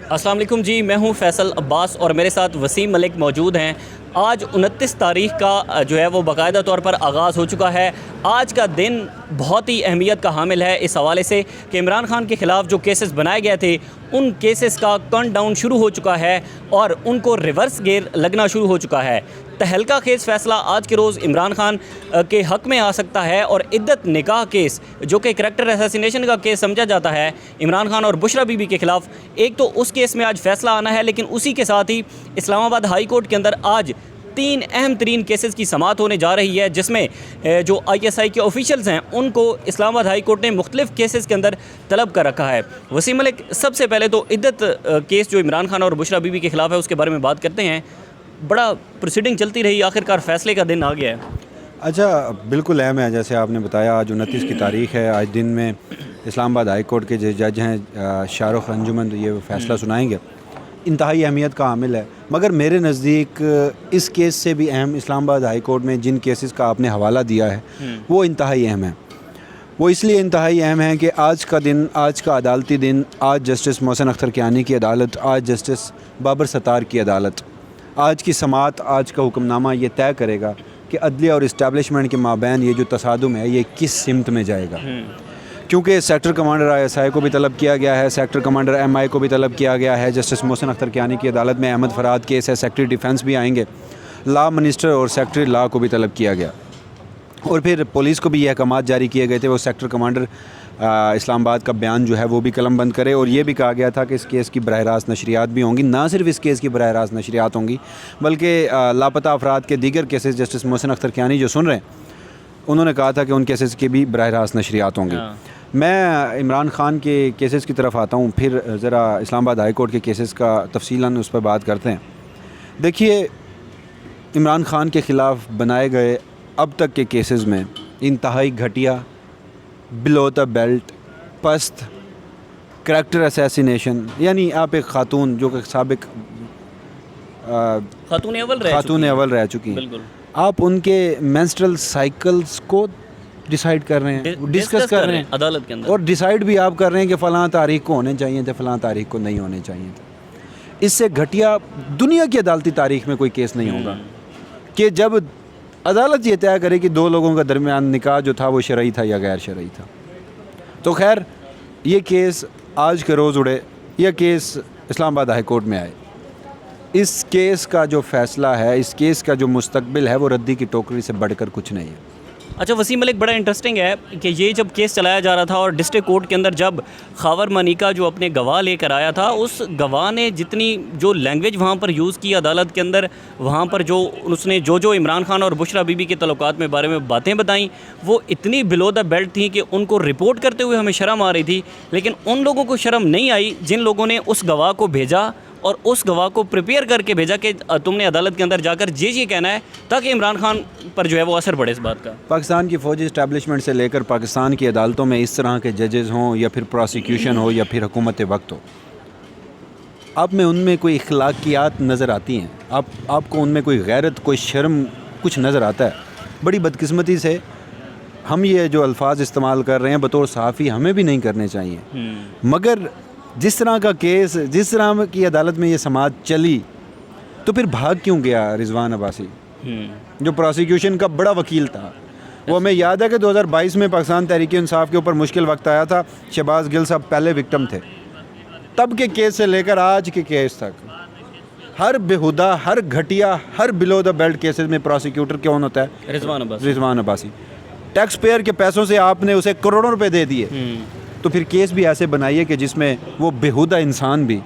अस्सलाम वालेकुम जी, मैं हूं फैसल अब्बास और मेरे साथ वसीम मलिक मौजूद हैं। आज 29 तारीख का जो है वो बाकायदा तौर पर आगाज़ हो चुका है। आज का दिन बहुत ही अहमियत का हामिल है इस हवाले से कि इमरान खान के ख़िलाफ़ जो केसेस बनाए गए थे उन केसेस का काउंटडाउन शुरू हो चुका है और उनको रिवर्स गेयर लगना शुरू हो चुका है। तहलका खेज़ फ़ैसला आज के रोज़ इमरान खान के हक़ में आ सकता है और इद्दत निकाह केस जो कि करैक्टर असैसिनेशन का केस समझा जाता है इमरान खान और बुशरा बीबी के ख़िलाफ़, एक तो उस केस में आज फ़ैसला आना है, लेकिन उसी के साथ ही इस्लामाबाद हाई कोर्ट के अंदर आज 3 अहम तरीन केसेस की समाअत होने जा रही है, जिसमें जो ISI के ऑफिशियल्स हैं उनको इस्लामाबाद हाई कोर्ट ने मुख्तलिफ केसेस के अंदर तलब कर रखा है। वसीम मलिक, सबसे पहले तो इद्दत केस जो इमरान खान और बुशरा बीबी के ख़िलाफ़ है उसके बारे में बात करते हैं। बड़ा प्रोसीडिंग चलती रही, आखिरकार फ़ैसले का दिन आ गया है। अच्छा, बिल्कुल अहम है। जैसे आपने बताया, आज 29 की तारीख़ है। आज दिन में इस्लामाबाद हाई कोर्ट के जो जज हैं शाहरुख अंजुमन, ये फ़ैसला सुनाएंगे। इंतहाई अहमियत का हामिल है, मगर मेरे नज़दीक इस केस से भी अहम इस्लामाबाद हाई कोर्ट में जिन केसेस का आपने हवाला दिया है वो इंतहाई अहम है। वो इसलिए इंतहाई अहम है कि आज का दिन, आज का अदालती दिन, आज जस्टिस मोहसिन अख्तर कियानी की अदालत, आज जस्टिस बाबर सत्तार की अदालत, आज की समाअत, आज का हुक्मनामा ये तय करेगा कि अदलिया और इस्टेब्लिशमेंट के माबैन ये जो तसादुम है ये किस सिमत में जाएगा। क्योंकि सेक्टर कमांडर ISI को भी तलब किया गया है, सेक्टर कमांडर MI को भी तलब किया गया है। जस्टिस मोहसिन अख्तर कियानी की अदालत में अहमद फराद केस है, सेक्रेटरी डिफेंस भी आएंगे, लॉ मिनिस्टर और सेक्रेटरी लॉ को भी तलब किया गया, और फिर पुलिस को भी ये अहकामात जारी किए गए थे वो सेक्टर कमांडर इस्लामाबाद का बयान जो है वो भी कलम बंद करे। और ये भी कहा गया था कि इस केस की बराह रास्त नशरियात भी होंगी। ना सिर्फ इस केस की बराह रास्त नशरियात होंगी बल्कि लापता अफराद के दीगर केसेस जस्टिस मोहसिन अख्तर कियानी जो सुन रहे हैं उन्होंने कहा था कि उन केसेस की भी बराह रास्त नशरियात होंगी। मैं इमरान खान के केसेस की तरफ आता हूँ, फिर ज़रा इस्लामाबाद हाई कोर्ट के केसेस का तफसीलन उस पर बात करते हैं। देखिए, इमरान खान के ख़िलाफ़ बनाए गए अब तक के केसेस में इंतहाई घटिया, बिलो द बेल्ट, पस्त, करैक्टर असैसिनेशन, यानी आप एक खातून जो कि साबिक खातून अव्वल रह चुकी हैं, आप उनके मेंस्ट्रुअल साइकिल्स को डिसाइड कर रहे हैं, डिस्कस कर रहे हैं अदालत के अंदर, और डिसाइड भी आप कर रहे हैं कि फ़लाँ तारीख को होने चाहिए थे, फ़लाँ तारीख को नहीं होने चाहिए थे। इससे घटिया दुनिया की अदालती तारीख में कोई केस नहीं होगा कि जब अदालत ये तय करे कि दो लोगों का दरमियान निकाह जो था वो शरई था या गैर शरई था। तो खैर, ये केस आज के रोज़ उड़े, यह केस इस्लामाबाद हाई कोर्ट में आए। इस केस का जो फ़ैसला है, इस केस का जो मुस्तकबिल है वो रद्दी की टोकरी से बढ़कर कुछ नहीं है। अच्छा वसीम मलिक, बड़ा इंटरेस्टिंग है कि ये जब केस चलाया जा रहा था और डिस्ट्रिक्ट कोर्ट के अंदर जब खावर मनिका जो अपने गवाह लेकर आया था, उस गवाह ने जितनी जो लैंग्वेज वहाँ पर यूज़ की अदालत के अंदर, वहाँ पर जो उसने जो इमरान खान और बुशरा बीबी के तल्लुकात में बारे में बातें बताईं, वो इतनी बिलो द बेल्ट थी कि उनको रिपोर्ट करते हुए हमें शर्म आ रही थी। लेकिन उन लोगों को शर्म नहीं आई जिन लोगों ने उस गवाह को भेजा और उस गवाह को प्रिपेयर करके भेजा कि तुमने अदालत के अंदर जाकर ये कहना है, ताकि इमरान खान पर जो है वो असर पड़े इस बात का। पाकिस्तान की फ़ौजी इस्टेब्लिशमेंट से लेकर पाकिस्तान की अदालतों में इस तरह के जजेज़ हों या फिर प्रोसिक्यूशन हो या फिर हुकूमत वक्त हो, आप में उनमें कोई इखलाकियात नज़र आती हैं? आपको उनमें कोई गैरत, कोई शर्म कुछ नज़र आता है? बड़ी बदकिस्मती से हम ये जो अल्फाज इस्तेमाल कर रहे हैं बतौर सहाफ़ी हमें भी नहीं करने चाहिए, मगर जिस तरह का केस, जिस तरह की अदालत में ये समाअत चली, तो फिर भाग क्यों गया रिजवान अब्बासी जो प्रोसिक्यूशन का बड़ा वकील था? वो हमें याद है कि 2022 में पाकिस्तान तहरीक इंसाफ के ऊपर मुश्किल वक्त आया था, शहबाज गिल साहब पहले विक्टिम थे। तब के केस से लेकर आज के केस तक हर बेहुदा, हर घटिया, हर बिलो द बेल्ट केसेस में प्रोसिक्यूटर कौन होता है? रिजवान अब्बासी। टैक्स पेयर के पैसों से आपने उसे करोड़ों रुपए दे दिए, तो फिर केस भी ऐसे बनाइए कि जिसमें वो बेहुदा इंसान भी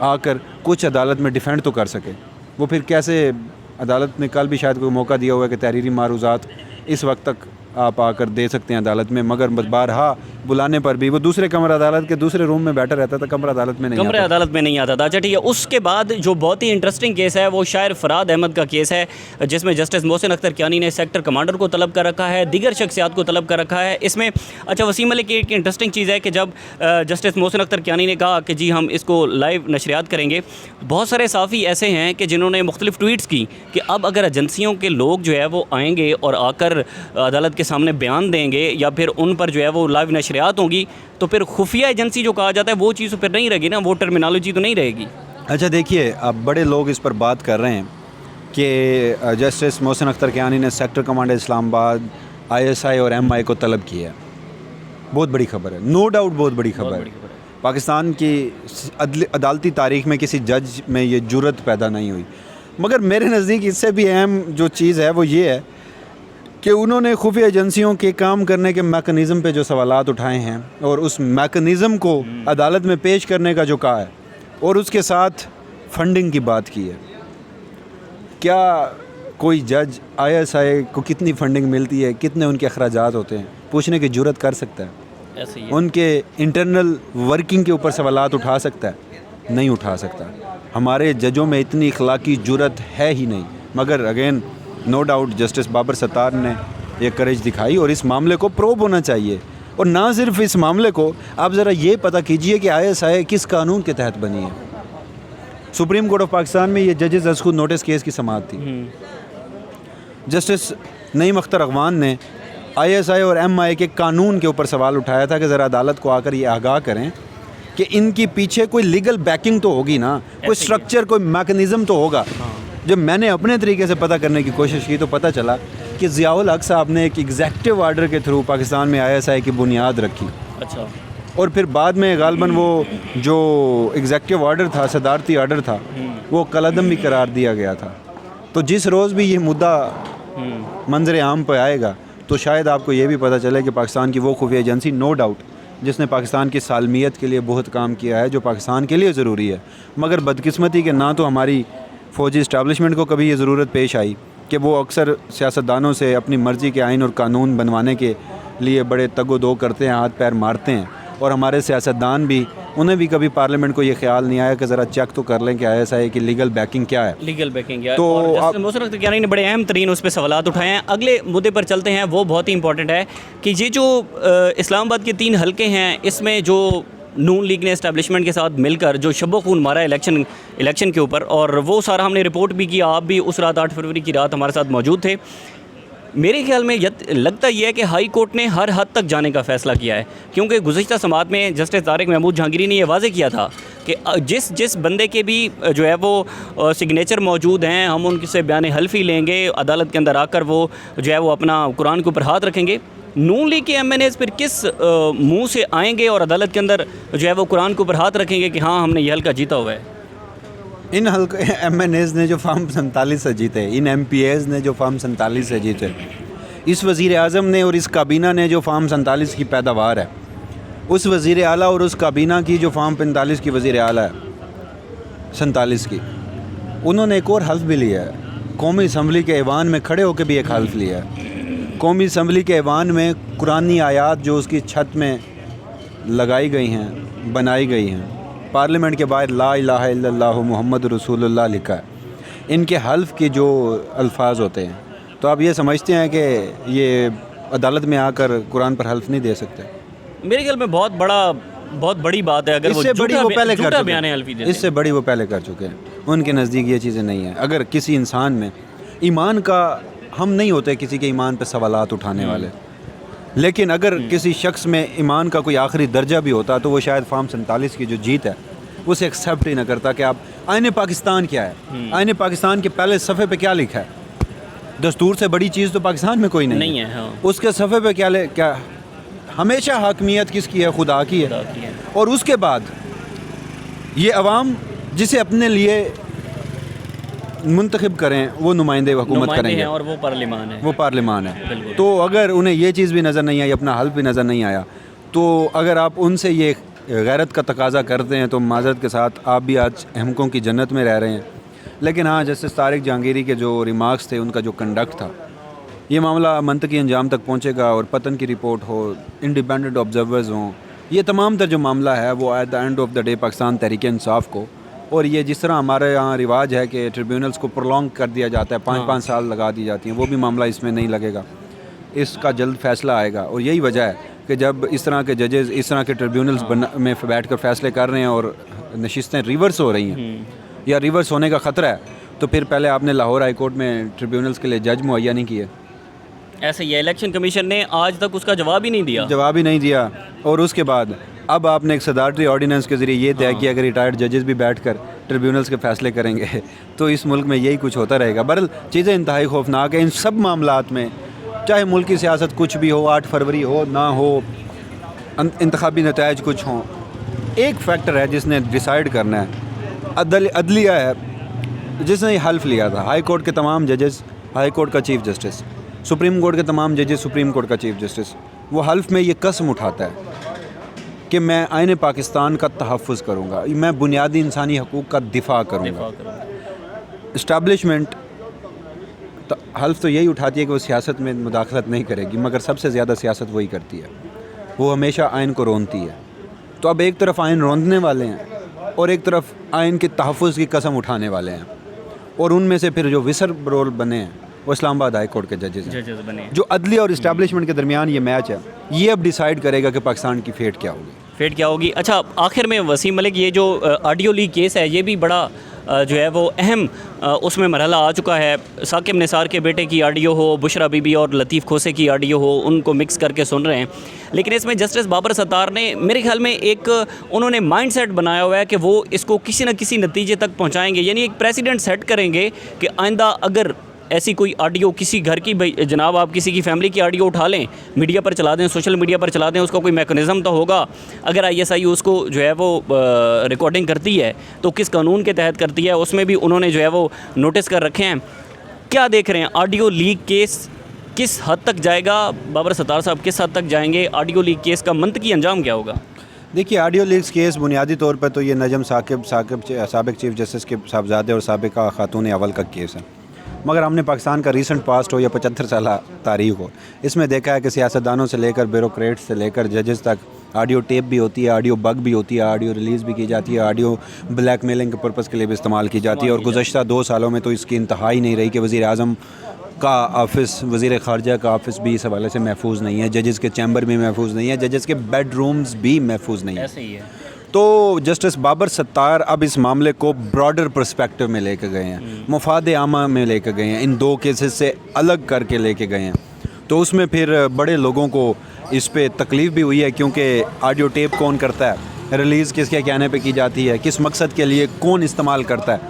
आकर कुछ अदालत में डिफेंड तो कर सके। वो फिर कैसे, अदालत ने कल भी शायद कोई मौका दिया हुआ है कि तहरीरी मारूज़ात इस वक्त तक आप आकर दे सकते हैं अदालत में, मगर बारहा बुलाने पर भी वो दूसरे कमरा अदालत के दूसरे रूम में बैठा रहता था, कमरा अदालत में नहीं आता था। अच्छा ठीक है, उसके बाद जो बहुत ही इंटरेस्टिंग केस है वो शायर फराद अहमद का केस है, जिसमें जस्टिस मोहसिन अख्तर कियानी ने सेक्टर कमांडर को तलब कर रखा है, दीगर शख्सियात को तलब कर रखा है। इसमें अच्छा वसीम मलिक, एक इंटरेस्टिंग चीज़ है कि जब जस्टिस मोहसिन अख्तर कियानी ने कहा कि जी हम इसको लाइव नशरियात करेंगे, बहुत सारे साफ़ी ऐसे हैं कि जिन्होंने मुख्तलिफ ट्वीट्स की कि अब अगर एजेंसियों के लोग जो है वो आएँगे और आकर अदालत के सामने बयान देंगे या फिर उन पर जो है वो लाइव नशरियात होंगी, तो फिर खुफिया एजेंसी जो कहा जाता है वो चीज़ फिर नहीं रहेगी ना, वो टर्मिनोलॉजी तो नहीं रहेगी। अच्छा देखिए, अब बड़े लोग इस पर बात कर रहे हैं कि जस्टिस मोहसिन अख्तर कियानी ने सेक्टर कमांडर इस्लामाबाद ISI और MI को तलब किया है। बहुत बड़ी खबर है, नो डाउट बहुत बड़ी खबर है। पाकिस्तान की अदालती तारीख में किसी जज में ये जुर्रत पैदा नहीं हुई। मगर मेरे नज़दीक इससे भी अहम जो चीज़ है वो ये है कि उन्होंने खुफिया एजेंसियों के काम करने के मैकेनिज़्म पे जो सवालात उठाए हैं और उस मैकेनिज़्म को अदालत में पेश करने का जो कहा है और उसके साथ फंडिंग की बात की है। क्या कोई जज ISI को कितनी फंडिंग मिलती है, कितने उनके अखराजात होते हैं, पूछने की जुर्रत कर सकता है? ऐसे ही उनके इंटरनल वर्किंग के ऊपर सवालात उठा सकता है? नहीं उठा सकता। हमारे जजों में इतनी अखलाकी जुर्रत है ही नहीं। मगर again no doubt justice Babar Sattar ने ये करेज दिखाई और इस मामले को प्रोब होना चाहिए। और ना सिर्फ इस मामले को, आप ज़रा ये पता कीजिए कि ISI किस कानून के तहत बनी है। सुप्रीम कोर्ट ऑफ पाकिस्तान में ये जजेस अज़ खुद नोटिस केस की समाअत थी। जस्टिस नईम अख्तर अगवान ने ISI और MI के कानून के ऊपर सवाल उठाया था कि ज़रा अदालत को आकर ये आगाह करें कि इनकी पीछे कोई लीगल बैकिंग तो होगी ना, कोई स्ट्रक्चर, कोई मैकेनिज़्म तो होगा। जब मैंने अपने तरीके से पता करने की कोशिश की तो पता चला कि ज़ियाउल हक साहब ने एक एग्जेक्टिव आर्डर के थ्रू पाकिस्तान में ISI की बुनियाद रखी। अच्छा। और फिर बाद में गालबन वो जो एग्जेक्टिव ऑर्डर था, सदारती ऑर्डर था, वो कलअदम भी करार दिया गया था। तो जिस रोज़ भी ये मुद्दा मंजर आम पर आएगा तो शायद आपको ये भी पता चले कि पाकिस्तान की वो खुफिया एजेंसी नो डाउट जिसने पाकिस्तान की सालमियत के लिए बहुत काम किया है, जो पाकिस्तान के लिए ज़रूरी है। मगर बदकिस्मती के ना तो हमारी फ़ौजी इस्टेब्लिशमेंट को कभी ये ज़रूरत पेश आई कि वो अक्सर सियासतदानों से अपनी मर्ज़ी के आइन और कानून बनवाने के लिए बड़े तगो-दो करते हैं, हाथ पैर मारते हैं। और हमारे सियासतदान भी, उन्हें भी कभी पार्लियामेंट को ये ख्याल नहीं आया कि ज़रा चेक तो कर लें कि ISI की लीगल बैकिंग क्या है। लीगल बैकिंग क्या है। तो और जस्टिस मोहसिन अख्तर कियानी ने बड़े अहम तरीन उस पर सवालात उठाए हैं। अगले मुद्दे पर चलते हैं, वो बहुत ही इंपॉर्टेंट है कि ये जो इस्लामाबाद के 3 हलके हैं, इसमें जो नून लीग ने इस्टेब्लिशमेंट के साथ मिलकर जो शब्बो खून मारा इलेक्शन के ऊपर, और वो सारा हमने रिपोर्ट भी किया। आप भी उस रात 8 फरवरी की रात हमारे साथ मौजूद थे। मेरे ख्याल में लगता ये है कि हाई कोर्ट ने हर हद तक जाने का फ़ैसला किया है, क्योंकि गुज़िश्ता समाअत में जस्टिस तारिक महमूद जहांगीरी ने यह वाज़े किया था कि जिस बंदे के भी जो है वो सिग्नेचर मौजूद हैं, हम उनसे बयान हल्फी लेंगे, अदालत के अंदर आकर वो जो है वो अपना कुरान के ऊपर हाथ रखेंगे। नून लीग के MNAs फिर किस मुँह से आएंगे और अदालत के अंदर जो है वो कुरान के ऊपर हाथ रखेंगे कि हाँ हमने ये हल्का जीता हुआ है। इन हल्के MNAs ने जो फॉर्म 47 से जीते, इन MPAs ने जो फॉर्म 47 से जीते, इस वज़ीर आज़म ने और इस काबीना ने जो फॉर्म 47 की पैदावार है, उस वज़ीर आला और उस काबीना की जो फॉर्म 45 की वज़ीर आला है, 47 की, उन्होंने एक और हल्फ भी लिया है। कौमी असम्बली के ऐवान में खड़े होकर भी एक हल्फ लिया है। कौमी असम्बली के ऐवान में कुरानी आयात जो उसकी छत में लगाई गई हैं, बनाई गई हैं, पार्लियामेंट के बाहर ला इलाहा इल्लल्लाहु मुहम्मद रसूलुल्लाह लिखा है। इनके हल्फ के जो अल्फाज होते हैं, तो आप ये समझते हैं कि ये अदालत में आकर कुरान पर हल्फ नहीं दे सकते? मेरे ख्याल में बहुत बड़ी बात है। अगर इससे बड़ी वो पहले कर चुके हैं, इससे बड़ी वो पहले कर चुके हैं। उनके नज़दीक ये चीज़ें नहीं हैं। अगर किसी इंसान में ईमान का, हम नहीं होते किसी के ईमान पर सवालात उठाने वाले, लेकिन अगर किसी शख्स में ईमान का कोई आखिरी दर्जा भी होता तो वो शायद फॉर्म 47 की जो जीत है उसे एक्सेप्ट ही ना करता कि आप आईने पाकिस्तान क्या है, आईने पाकिस्तान के पहले सफ़े पे क्या लिखा है। दस्तूर से बड़ी चीज़ तो पाकिस्तान में कोई नहीं है। हाँ। उसके सफ़े पे क्या हमेशा हाकमियत किसकी है? खुदा की है। और उसके बाद ये अवाम जिसे अपने लिए मुंतखब करें वो नुमाइंदे हुकूमत करेंगे, और वो पार्लियामान है। तो अगर उन्हें ये चीज़ भी नज़र नहीं आई, अपना हल भी नज़र नहीं आया, तो अगर आप उनसे ये गैरत का तकाजा करते हैं तो माज़रत के साथ आप भी आज अहमकों की जन्नत में रह रहे हैं। लेकिन हाँ, जस्टिस तारिक जहांगीरी के जो रिमार्क्स थे, उनका जो कंडक्ट था, ये मामला मंतकी अंजाम तक पहुँचेगा और पतन की रिपोर्ट हो, इंडिपेंडेंट ऑब्जर्वर्स हों, ये तमाम तर जो मामला है वो at the end of the day Pakistan Tehreek Insaf को, और ये जिस तरह हमारे यहाँ रिवाज है कि ट्रिब्यूनल्स को प्रोलॉन्ग कर दिया जाता है, 5-5 साल लगा दी जाती हैं, वो भी मामला इसमें नहीं लगेगा। इसका जल्द फैसला आएगा। और यही वजह है कि जब इस तरह के जजेस इस तरह के ट्रिब्यूनल्स में बैठ कर फैसले कर रहे हैं और नशिस्तें रिवर्स हो रही हैं या रिवर्स होने का ख़तरा है, तो फिर पहले आपने लाहौर हाई कोर्ट में ट्रिब्यूनल्स के लिए जज मुहैया नहीं किए, ऐसे ही इलेक्शन कमीशन ने आज तक उसका जवाब ही नहीं दिया। जवाब ही नहीं दिया। और उसके बाद अब आपने एक सदारती ऑर्डिनेंस के ज़रिए ये तय किया कि रिटायर्ड जजेस भी बैठकर ट्रिब्यूनल्स के फैसले करेंगे तो इस मुल्क में यही कुछ होता रहेगा। बहरहाल चीज़ें इंतहाई खौफनाक है इन सब मामलात में, चाहे मुल्क की सियासत कुछ भी हो, 8 फरवरी हो ना हो, इंतखाबी नतायज कुछ हों, एक फैक्टर है जिसने डिसाइड करना है, अदलिया है जिसने ये हल्फ लिया था। हाई कोर्ट के तमाम जजेस, हाई कोर्ट का चीफ जस्टिस, सुप्रीम कोर्ट के तमाम जजेस, सुप्रीम कोर्ट का चीफ जस्टिस, वो हल्फ में ये कसम उठाता है कि मैं आईन पाकिस्तान का तहफ़्फ़ुज़ करूँगा, मैं बुनियादी इंसानी हकूक़ का दिफा करूँगा। इस्टेब्लिशमेंट हल्फ तो यही उठाती है कि वो सियासत में मुदाखलत नहीं करेगी, मगर सबसे ज़्यादा सियासत वही करती है, वो हमेशा आइन को रोंदती है। तो अब एक तरफ आइन रोंदने वाले हैं और एक तरफ आइन के तहफ़्फ़ुज़ की कसम उठाने वाले हैं, और उनमें से फिर जो विसर रोल बने हैं वो इस्लामाबाद हाई कोर्ट के जजेस हैं। जो अदलिया और इस्टेब्लिशमेंट के दरमियान ये मैच है, ये अब डिसाइड करेगा कि पाकिस्तान की फेट क्या होगी। अच्छा, आखिर में वसीम मलिक, ये जो ऑडियो लीक केस है, ये भी बड़ा जो है वो अहम उसमें मरहला आ चुका है। साकिब निसार के बेटे की ऑडियो हो, बुशरा बीबी और लतीफ़ खोसे की ऑडियो हो, उनको मिक्स करके सुन रहे हैं, लेकिन इसमें जस्टिस बाबर सत्तार ने मेरे ख्याल में एक उन्होंने माइंडसेट बनाया हुआ है कि वो इसको किसी न किसी नतीजे तक पहुंचाएंगे, यानी एक प्रेसिडेंट सेट करेंगे कि आइंदा अगर ऐसी कोई ऑडियो किसी घर की, भाई जनाब आप किसी की फैमिली की ऑडियो उठा लें, मीडिया पर चला दें, सोशल मीडिया पर चला दें, उसका कोई मैकेनिज़्म तो होगा। अगर ISI उसको जो है वो रिकॉर्डिंग करती है तो किस कानून के तहत करती है, उसमें भी उन्होंने जो है वो नोटिस कर रखे हैं। क्या देख रहे हैं, ऑडियो लीक केस किस हद तक जाएगा? बाबर सत्तार साहब किस हद तक जाएंगे? ऑडियो लीक केस का मंतकी अंजाम क्या होगा? देखिए, ऑडियो लीक्स केस बुनियादी तौर पर तो ये नजम साबिक चीफ जस्टिस के साहबजादे और साबिका खातून अव्वल का केस है, मगर हमने पाकिस्तान का रीसेंट पास्ट हो या 75 साल तारीख हो, इसमें देखा है कि सियासतदानों से लेकर ब्यूरोक्रेट्स से लेकर जजेस तक ऑडियो टेप भी होती है, ऑडियो बग भी होती है, ऑडियो रिलीज़ भी की जाती है, ऑडियो ब्लैकमेलिंग के पर्पज़ के लिए भी इस्तेमाल की जाती है। और गुज़श्ता 2 सालों में तो इसकी इंतहा ही नहीं रही कि वज़ीर आज़म का ऑफ़िस, वज़ीर ख़ारजा का ऑफ़िस भी इस हवाले से महफूज नहीं है, जजेस के चैम्बर भी महफूज नहीं है, जजेस के बेडरूम्स भी महफूज नहीं है। ऐसे ही है। तो जस्टिस बाबर सत्तार अब इस मामले को ब्रॉडर पर्सपेक्टिव में लेके गए हैं, मुफाद आमा में लेके गए हैं, इन 2 केसेस से अलग करके लेके गए हैं। तो उसमें फिर बड़े लोगों को इस पे तकलीफ़ भी हुई है, क्योंकि ऑडियो टेप कौन करता है, रिलीज़ किसके कहने पे की जाती है, किस मकसद के लिए कौन इस्तेमाल करता है।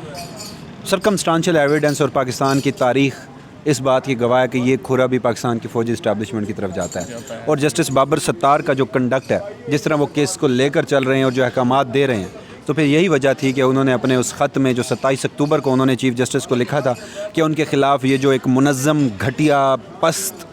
सर्कमस्टांशियल एविडेंस और पाकिस्तान की तारीख़ इस बात की गवाह है कि ये खुरा भी पाकिस्तान की फ़ौजी इस्टेब्लिशमेंट की तरफ जाता है। और जस्टिस बाबर सत्तार का जो कंडक्ट है, जिस तरह वो केस को लेकर चल रहे हैं और जो अहकामात दे रहे हैं, तो फिर यही वजह थी कि उन्होंने अपने उस ख़त में जो 27 अक्टूबर को उन्होंने चीफ जस्टिस को लिखा था कि उनके ख़िलाफ़ ये जो एक मुनज़्ज़म, घटिया, पस्त,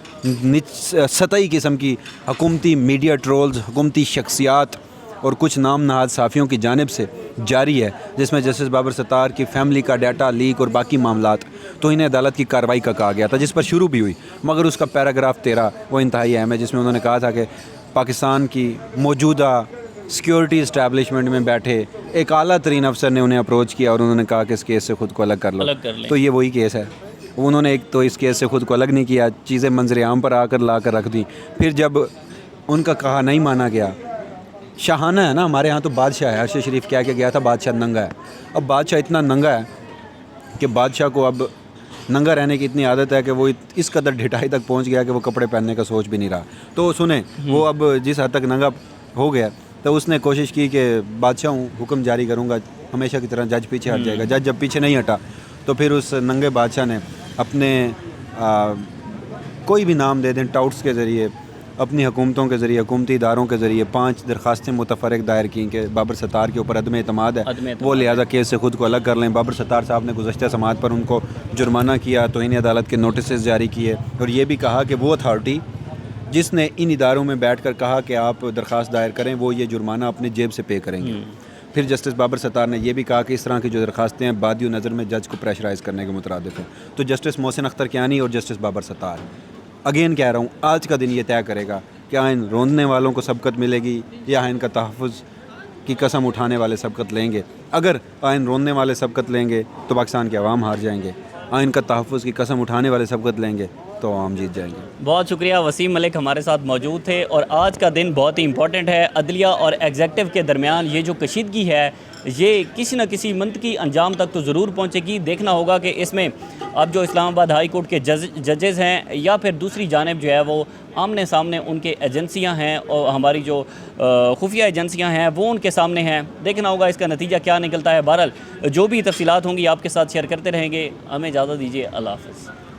सतही किस्म की हुकूमती मीडिया ट्रोल्स, हुकूमती शख्सियात और कुछ नाम नहाद साफ़ियों की जानिब से जारी है, जिसमें जस्टिस बाबर सत्तार की फैमिली का डाटा लीक और बाकी मामलात, तो इन्हें अदालत की कार्रवाई का कहा गया था, जिस पर शुरू भी हुई। मगर उसका पैराग्राफ 13 वो इंतहाई अहम है, जिसमें उन्होंने कहा था कि पाकिस्तान की मौजूदा सिक्योरिटी इस्टेब्लिशमेंट में बैठे एक आला तरीन अफसर ने उन्हें अप्रोच किया और उन्होंने कहा कि इस केस से ख़ुद को अलग कर लो। तो ये वही केस है। उन्होंने एक तो इस केस से ख़ुद को अलग नहीं किया, चीज़ें मंजर आम पर आकर ला कर रख दी। फिर जब उनका कहा नहीं माना गया, शाहाना है ना, हमारे यहाँ तो बादशाह है, अरशद शरीफ कह के गया था बादशाह नंगा है। अब बादशाह इतना नंगा है कि बादशाह को अब नंगा रहने की इतनी आदत है कि वो इस कदर ढिठाई तक पहुँच गया कि वो कपड़े पहनने का सोच भी नहीं रहा। तो सुने, वो अब जिस हद तक नंगा हो गया, तो उसने कोशिश की कि बादशाह हूँ, हुक्म जारी करूँगा, हमेशा की तरह जज पीछे हट जाएगा। जज जब पीछे नहीं हटा तो फिर उस नंगे बादशाह ने अपने कोई भी नाम दे दें, टाउट्स के ज़रिए, अपनी हुकूमतों के ज़रिए, हुकूमती इदारों के ज़रिए 5 दरख्वास्तें मुतफ़रक़ दायर की कि बाबर सत्तार के ऊपर अदम एतमाद है, वो लिहाजा केस से ख़ुद को अलग कर लें। बाबर सत्तार साहब ने गुज़श्ता समात पर उनको जुर्माना किया, तो इन्हें अदालत के नोटिस जारी किए और ये भी कहा कि वो अथॉरिटी जिसने इन इदारों में बैठकर कहा कि आप दरख्वास्त दायर करें, वो ये जुर्माना अपनी जेब से पे करेंगे। फिर जस्टिस बाबर सत्तार ने यह भी कहा कि इस तरह की जो दरख्वास्तें हैं बादी नज़र में जज को प्रेशराइज़ करने के मुतरादिफ हैं। तो जस्टिस मोहसिन अख्तर कियानी और जस्टिस बाबर सत्तार, अगेन कह रहा हूँ, आज का दिन ये तय करेगा कि आइन रोंदने वालों को सबकत मिलेगी या आइन का तहफ़्फ़ुज़ की कसम उठाने वाले सबकत लेंगे। अगर आइन रोंदने वाले सबकत लेंगे तो पाकिस्तान के अवाम हार जाएंगे, आइन का तहफ़्फ़ुज़ की कसम उठाने वाले सबकत लेंगे तो आम जीत जाएंगे। बहुत शुक्रिया, वसीम मलिक हमारे साथ मौजूद थे। और आज का दिन बहुत ही इंपॉर्टेंट है। अदलिया और एग्जेक्टिव के दरमियान ये जो कशीदगी है, ये किसी न किसी मंतकी अंजाम तक तो ज़रूर पहुँचेगी। देखना होगा कि इसमें अब जो इस्लामाबाद हाई कोर्ट के जजेज़ हैं या फिर दूसरी जानिब जो है वो आमने सामने उनके एजेंसियां हैं और हमारी जो खुफिया एजेंसियां हैं वो उनके सामने हैं। देखना होगा इसका नतीजा क्या निकलता है। बहरहाल जो भी तफसीलात होंगी आपके साथ शेयर करते रहेंगे। हमें इजाज़त दीजिए। अल्लाह हाफ़िज़।